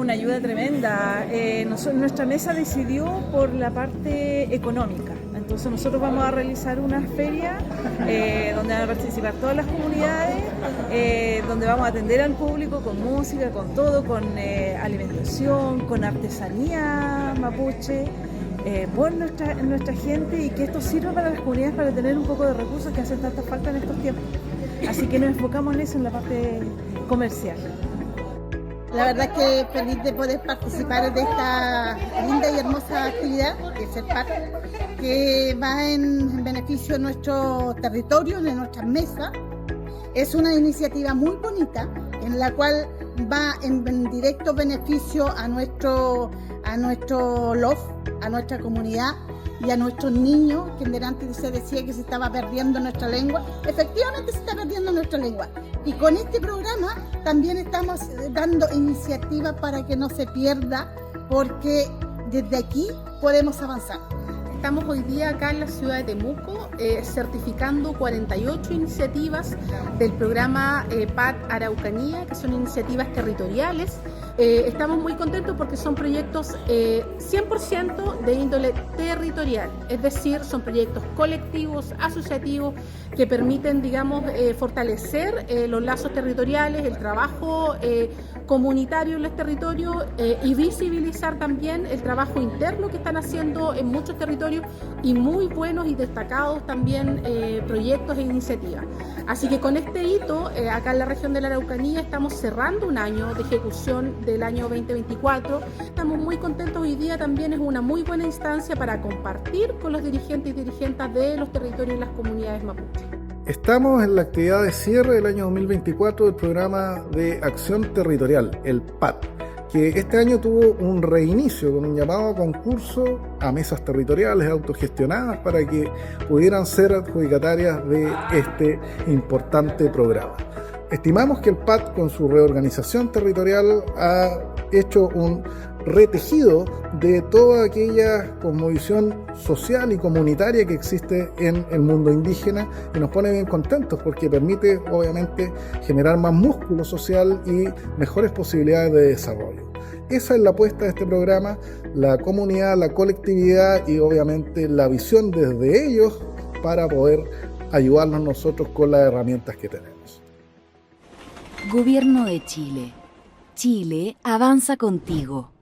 una ayuda tremenda. Nuestra mesa decidió por la parte económica. Entonces nosotros vamos a realizar una feria donde van a participar todas las comunidades, donde vamos a atender al público con música, con todo, con alimentación, con artesanía mapuche, por nuestra gente, y que esto sirva para las comunidades para tener un poco de recursos que hacen tanta falta en estos tiempos. Así que nos enfocamos en eso, en la parte comercial. La verdad es que feliz de poder participar de esta linda y hermosa actividad, que es el PAT, que va en beneficio de nuestro territorio, de nuestras mesas. Es una iniciativa muy bonita, en la cual va en directo beneficio a nuestro LOF, a nuestra comunidad y a nuestros niños, que delante se decía que se estaba perdiendo nuestra lengua. Efectivamente se está perdiendo nuestra lengua. Y con este programa también estamos dando iniciativas para que no se pierda, porque desde aquí podemos avanzar. Estamos hoy día acá en la ciudad de Temuco certificando 48 iniciativas del programa PAT Araucanía, que son iniciativas territoriales. Estamos muy contentos porque son proyectos 100% de índole territorial, es decir, son proyectos colectivos, asociativos, que permiten, digamos, fortalecer los lazos territoriales, el trabajo comunitario en los territorios y visibilizar también el trabajo interno que están haciendo en muchos territorios, y muy buenos y destacados también proyectos e iniciativas. Así que con este hito, acá en la región de la Araucanía, estamos cerrando un año de ejecución del año 2024. Estamos muy contentos. Hoy día también es una muy buena instancia para compartir con los dirigentes y dirigentas de los territorios y las comunidades mapuche. Estamos en la actividad de cierre del año 2024 del programa de acción territorial, el PAT, que este año tuvo un reinicio con un llamado a concurso a mesas territoriales autogestionadas para que pudieran ser adjudicatarias de este importante programa. Estimamos que el PAT, con su reorganización territorial, ha hecho un retejido de toda aquella cosmovisión social y comunitaria que existe en el mundo indígena, y nos pone bien contentos porque permite obviamente generar más músculo social y mejores posibilidades de desarrollo. Esa es la apuesta de este programa: la comunidad, la colectividad y obviamente la visión desde ellos para poder ayudarnos nosotros con las herramientas que tenemos. Gobierno de Chile. Chile avanza contigo.